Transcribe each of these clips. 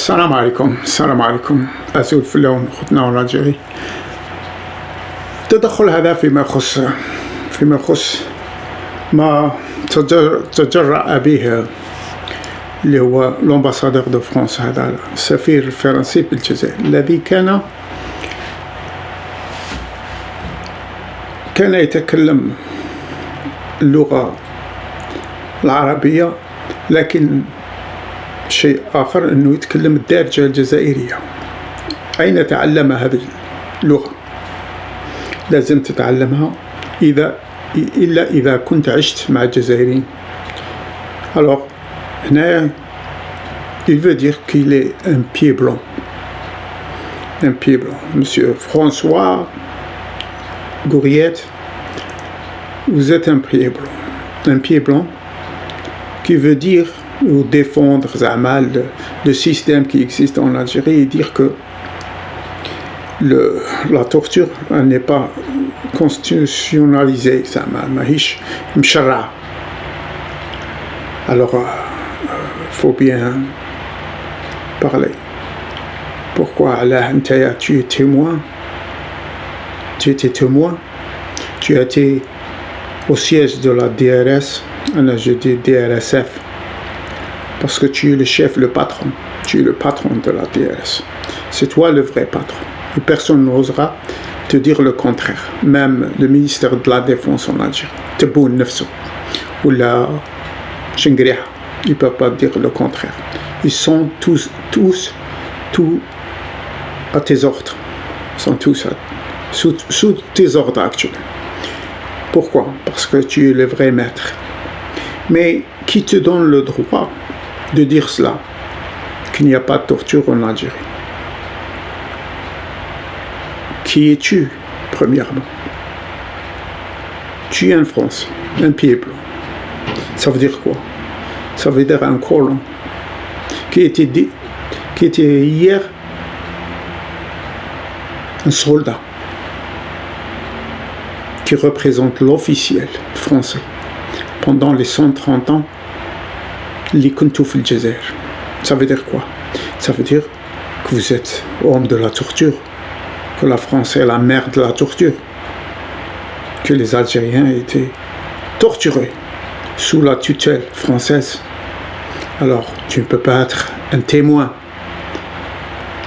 السلام عليكم أسود في اللون أختنا والألجيري. التدخل هذا فيما يخص ما تجرأ به اللي هو الأمباسادور دو فرانس، هذا السفير الفرنسي بالجزائر الذي كان يتكلم اللغة العربية، لكن شيء آخر أنه يتكلم الدارجة الجزائرية. أين تعلم هذه اللغة؟ لازم تتعلمها إلا إذا كنت عشت مع الجزائريين. Alors, هنا il veut dire qu'il est un pied blanc. Un pied blanc. Monsieur François Gouriette, vous êtes un pied blanc. Un pied blanc qui veut dire ou défendre le système qui existe en Algérie et dire que la torture n'est pas constitutionnalisée, ماهيش مشرعة. Alors, faut bien parler. Pourquoi là, tu es témoin? Tu étais témoin? Tu as été au siège de la DRS, je dis DRSF, parce que tu es le chef, le patron. Tu es le patron de la DRS. C'est toi le vrai patron. Et personne n'osera te dire le contraire. Même le ministère de la Défense en Algérie. Tebboune Nefso. Ou la Chengriha. Ils ne peuvent pas dire le contraire. Ils sont tous à tes ordres. Ils sont tous sous tes ordres actuels. Pourquoi? Parce que tu es le vrai maître. Mais qui te donne le droit de dire cela, qu'il n'y a pas de torture en Algérie? Qui es-tu, premièrement? Tu es en France, un pied blanc. Ça veut dire quoi? Ça veut dire un colon qui était hier un soldat qui représente l'officiel français pendant les 130 ans li kuntu fil Jazair. Ça veut dire quoi? Ça veut dire que vous êtes homme de la torture, que la France est la mère de la torture, que les Algériens étaient torturés sous la tutelle française. Alors, tu ne peux pas être un témoin.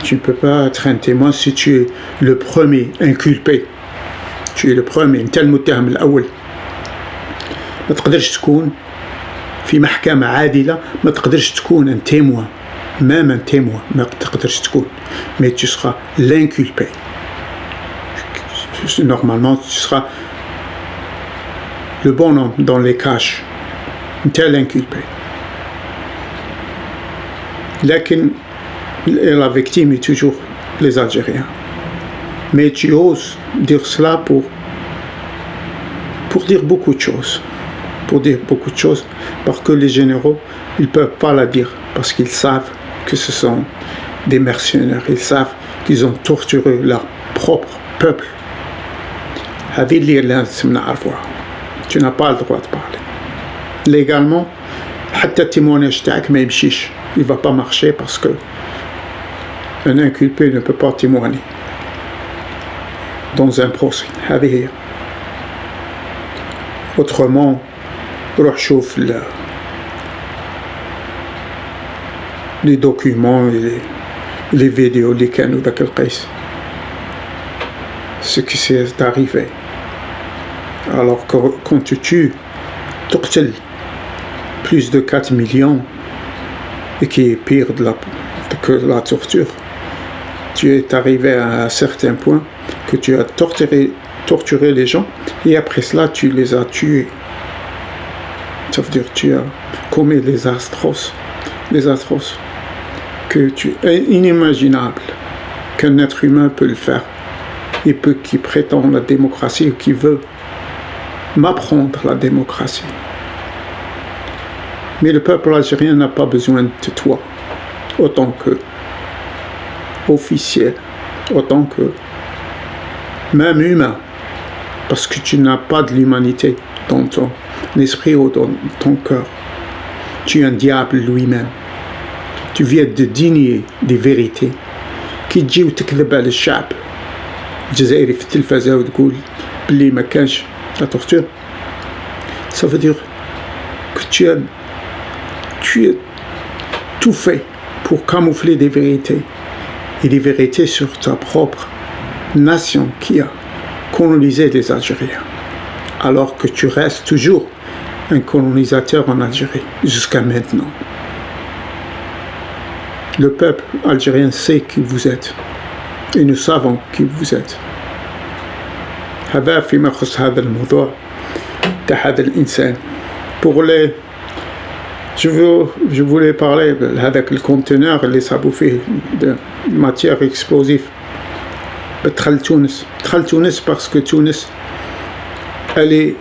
Tu ne peux pas être un témoin si tu es le premier inculpé. Tu es le premier. انت المتهم الأول. ما تقدرش تكون في محكمة عادلة، ما تقدرش تكون un témoin. Même un témoin ما تقدرش تكون. Mais tu seras l'inculpé. Normalement, tu seras le bonhomme dans les cages. انت l'inculpé. لكن la victime est toujours les Algériens. Mais tu oses dire cela pour dire beaucoup de choses. Pour dire beaucoup de choses, parce que les généraux, ils ne peuvent pas la dire, parce qu'ils savent que ce sont des mercenaires, ils savent qu'ils ont torturé leur propre peuple. Tu n'as pas le droit de parler. Légalement, il ne va pas marcher parce que un inculpé ne peut pas témoigner dans un procès. Autrement, روح شوف les documents et les vidéos اللي كانوا ذاك القيس. Ce qui s'est arrivé. Alors que quand tu tues, تقتل plus de 4 millions, et qui est pire que la torture, tu es arrivé à un certain point que tu as torturé les gens et après cela tu les as tués. Ça veut dire que tu as commis des atroces que tu es inimaginable qu'un être humain peut le faire, et qui prétend la démocratie ou qui veut m'apprendre la démocratie. Mais le peuple algérien n'a pas besoin de toi, autant que officiel, autant que même humain, parce que tu n'as pas de l'humanité dans ton esprit ou dans ton cœur. Tu es un diable lui-même. tu viens de dénier des vérités كي تجي وتكذب على الشعب الجزائري في التلفزة وتقول بلي ما كانش لا torture, ça veut dire que tu as tout fait pour camoufler des vérités et des vérités sur ta propre nation qui a colonisé les Algériens, alors que tu restes toujours un colonisateur en Algérie jusqu'à maintenant. Le peuple algérien sait qui vous êtes et nous savons qui vous êtes. هذا فيما يخص هذا الموضوع تاع هذا الإنسان. Pour les je voulais parler هذاك الكونتينر اللي صابوا فيه de matière explosive. دخل تونس parce que Tunis elle est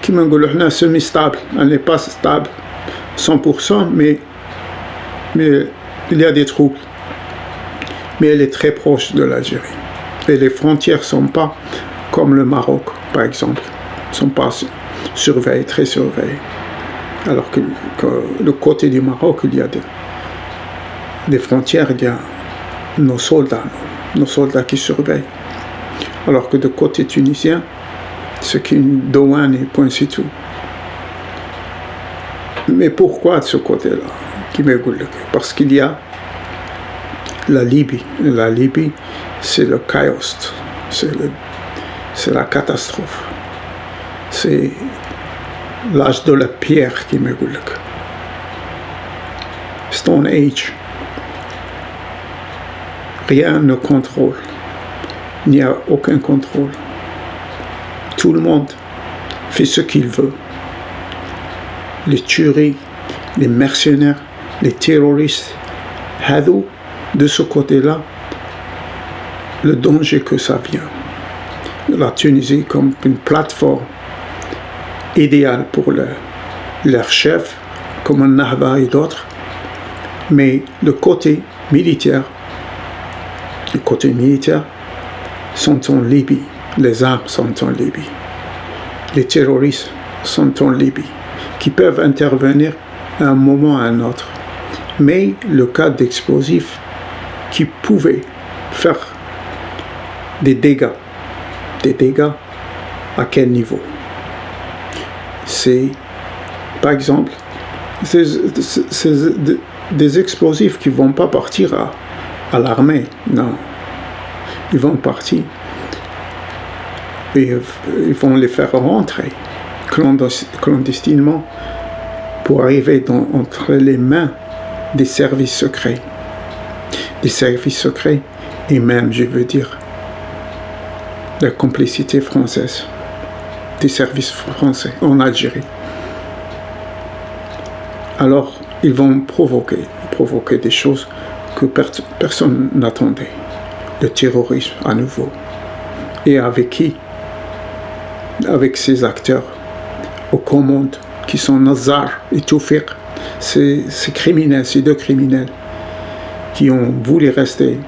كيما نقولوا حنا semi stable, elle n'est pas stable 100% mais il y a des troubles, mais elle est très proche de l'Algérie et les frontières sont pas comme le Maroc par exemple, sont pas surveillées, très surveillées, alors que le côté du Maroc il y a des frontières, il y a nos soldats qui surveillent, alors que de côté tunisien c'est qu'une douane et point c'est tout. Mais pourquoi de ce côté-là? Parce qu'il y a la Libye. La Libye, c'est le chaos, c'est la catastrophe. C'est l'âge de la pierre qui me goulek. Stone Age. Rien ne contrôle. Il n'y a aucun contrôle. Tout le monde fait ce qu'il veut. Les tueries, les mercenaires, les terroristes, de ce côté-là, le danger que ça vient. La Tunisie comme une plateforme idéale pour leurs chefs, comme un Nahda et d'autres, mais le côté militaire sont en Libye, les armes sont en Libye, les terroristes sont en Libye, qui peuvent intervenir à un moment ou à un autre. Mais le cas d'explosifs qui pouvaient faire des dégâts à quel niveau? C'est, par exemple, des explosifs qui ne vont pas partir à l'armée, non. Ils vont partir et ils vont les faire rentrer clandestinement pour arriver entre les mains des services secrets et même, je veux dire, la complicité française des services français en Algérie. Alors, ils vont provoquer des choses que personne n'attendait. Le terrorisme à nouveau. Et avec qui? Avec ces acteurs aux commandes qui sont Nazar et Toufik, ces criminels, ces deux criminels qui ont voulu rester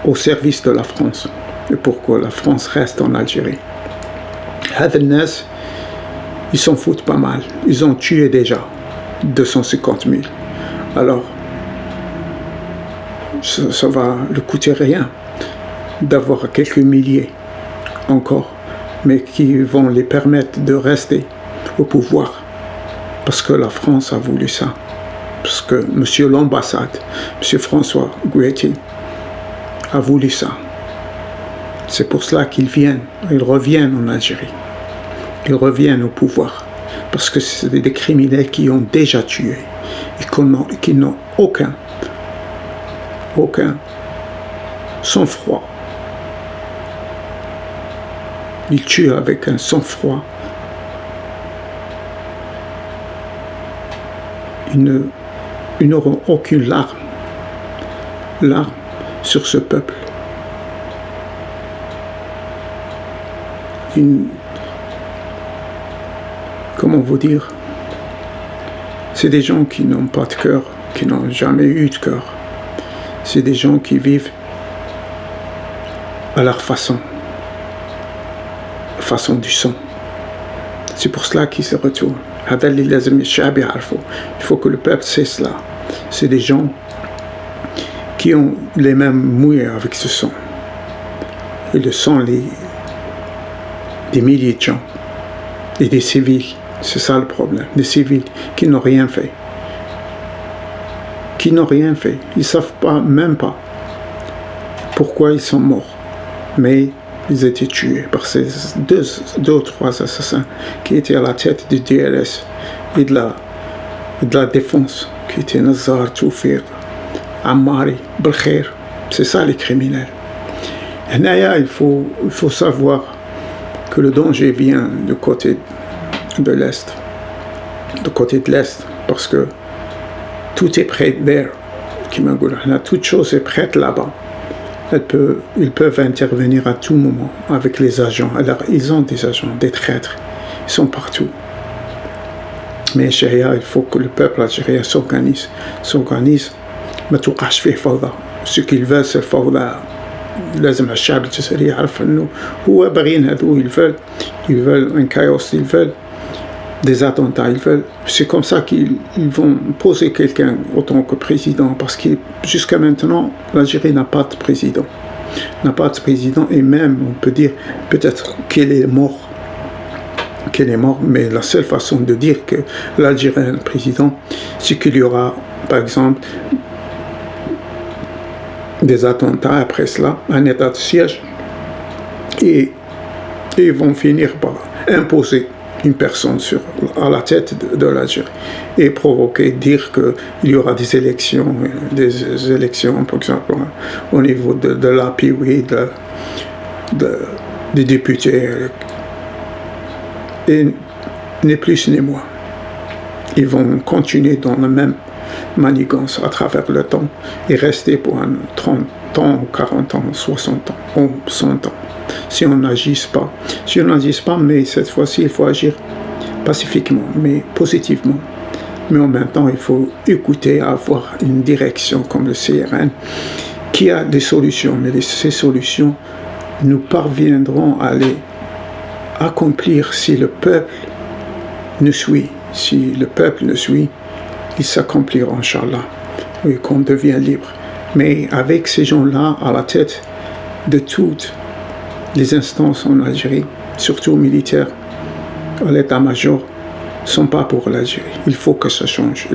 au service de la France. Et pourquoi la France reste en Algérie? Hadel ils s'en foutent pas mal. Ils ont tué déjà 250 000. Alors, ça va leur coûter rien d'avoir quelques milliers encore, mais qui vont les permettre de rester au pouvoir. Parce que la France a voulu ça. Parce que monsieur l'ambassade, monsieur François Guetti, a voulu ça. C'est pour cela qu'ils reviennent en Algérie. Ils reviennent au pouvoir. Parce que c'est des criminels qui ont déjà tué et qui n'ont aucun sang-froid. Ils tuent avec un sang-froid. Ils n'auront aucune larme sur ce peuple. Comment vous dire? C'est des gens qui n'ont pas de cœur, qui n'ont jamais eu de cœur. C'est des gens qui vivent à leur façon du sang. C'est pour cela qu'ils se retournent. Il faut que le peuple sait cela. C'est des gens qui ont les mains mouillées avec ce sang. Et le sang, des milliers de gens et des civils, c'est ça le problème, des civils qui n'ont rien fait. Ils ne savent pas, même pas pourquoi ils sont morts, mais ils étaient tués par ces deux ou trois assassins qui étaient à la tête du DRS et de la défense, qui étaient Nazar, Toufir, Ammari, Belkhair. C'est ça les criminels. Et là, il faut savoir que le danger vient du côté de l'Est, parce que tout est prêt vers Kimagula. Toute chose est prête là-bas. Ils peuvent intervenir à tout moment avec les agents. Alors, ils ont des agents, des traîtres. Ils sont partout. Mais il faut que le peuple algérien s'organise. ما توقعش فيه فوضى. Ce qu'ils veulent, c'est فوضى. لازم الشعب الجزائري يعرف انه هو باغيين هذو ils veulent un chaos, ils veulent des attentats, c'est comme ça qu'ils vont poser quelqu'un en tant que président, parce que jusqu'à maintenant l'Algérie n'a pas de président, et même on peut dire peut-être qu'elle est mort, mais la seule façon de dire que l'Algérie est un président, c'est qu'il y aura par exemple des attentats après cela, un état de siège, et ils vont finir par imposer une personne à la tête de l'Algérie et dire qu'il y aura des élections, par exemple, au niveau de l'API, des députés, et ni plus ni moins. Ils vont continuer dans la même manigance à travers le temps et rester pour 30 ans, 40 ans, 60 ans, ou 100 ans. Si on n'agisse pas, mais cette fois-ci, il faut agir pacifiquement, mais positivement. Mais en même temps, il faut écouter, avoir une direction comme le CRN qui a des solutions, mais ces solutions, nous parviendrons à les accomplir si le peuple nous suit. Si le peuple nous suit, il s'accomplira, Inch'Allah, et qu'on devient libre. Mais avec ces gens-là à la tête de toutes les instances en Algérie, surtout militaires, à l'état-major, ne sont pas pour l'Algérie. Il faut que ça change.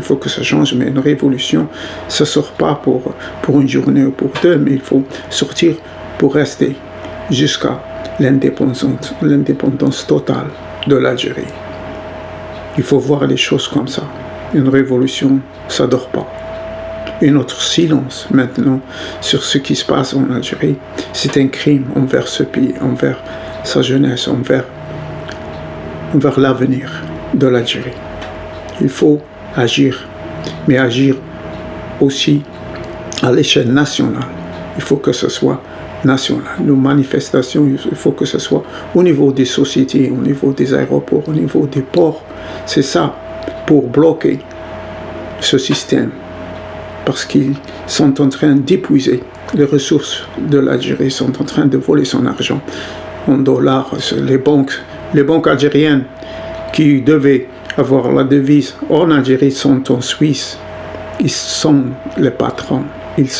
Mais une révolution, ça ne sort pas pour une journée ou pour deux, mais il faut sortir pour rester jusqu'à l'indépendance totale de l'Algérie. Il faut voir les choses comme ça. Une révolution, ça ne dort pas. Et notre silence maintenant sur ce qui se passe en Algérie, c'est un crime envers ce pays, envers sa jeunesse, envers l'avenir de l'Algérie. Il faut agir, mais agir aussi à l'échelle nationale. Il faut que ce soit national. Nos manifestations, il faut que ce soit au niveau des sociétés, au niveau des aéroports, au niveau des ports. C'est ça, pour bloquer ce système. Parce qu'ils sont en train d'épuiser les ressources de l'Algérie, sont en train de voler son argent en dollars. Les banques algériennes qui devaient avoir la devise en Algérie sont en Suisse. Ils sont les patrons. Ils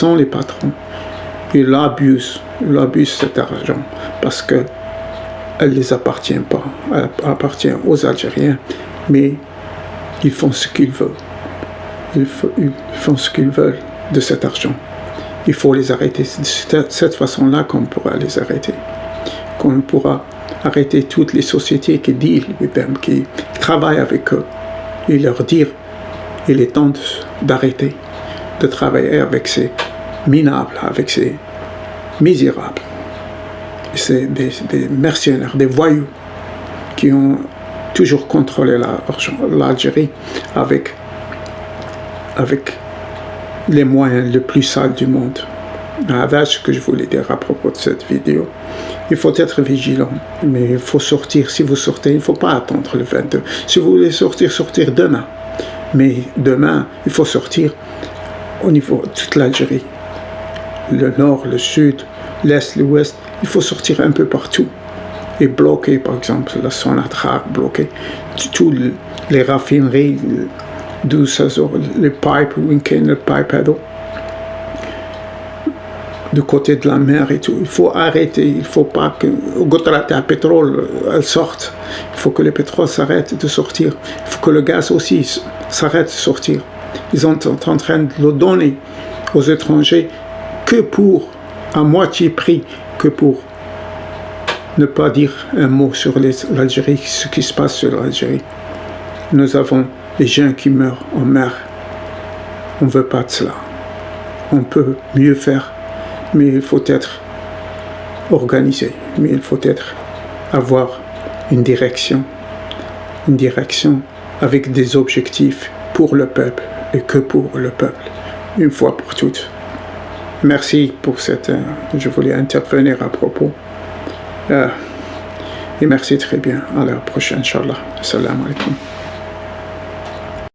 abusent cet argent parce qu'elle ne les appartient pas. Elle appartient aux Algériens, mais ils font ce qu'ils veulent. Ils font ce qu'ils veulent de cet argent. Il faut les arrêter. C'est de cette façon-là qu'on pourra les arrêter. Qu'on pourra arrêter toutes les sociétés qui deal with them, qui travaillent avec eux, et leur dire il est temps d'arrêter de travailler avec ces minables, avec ces misérables. C'est des mercenaires, des voyous qui ont toujours contrôlé l'Algérie avec les moyens les plus sales du monde. Voilà ce que je voulais dire à propos de cette vidéo. Il faut être vigilant, mais il faut sortir. Si vous sortez, il ne faut pas attendre le 22. Si vous voulez sortir demain. Mais demain, il faut sortir au niveau de toute l'Algérie. Le nord, le sud, l'est, l'ouest. Il faut sortir un peu partout. Et bloquer, par exemple, la Sonatrach, bloquer toutes les raffineries d'où ça sort, les pipes, les pipes à d'eau, du côté de la mer et tout. Il faut arrêter, il ne faut pas que le pétrole elle sorte. Il faut que le pétrole s'arrête de sortir. Il faut que le gaz aussi s'arrête de sortir. Ils sont en train de le donner aux étrangers que pour, à moitié prix, que pour ne pas dire un mot sur l'Algérie, ce qui se passe sur l'Algérie. Nous avons des gens qui meurent en mer. On ne veut pas de cela. On peut mieux faire, mais il faut être organisé, mais il faut avoir une direction avec des objectifs pour le peuple et que pour le peuple, une fois pour toutes. Merci pour cette... je voulais intervenir à propos. Et merci très bien. À la prochaine, Inch'Allah. Assalamu alaikum.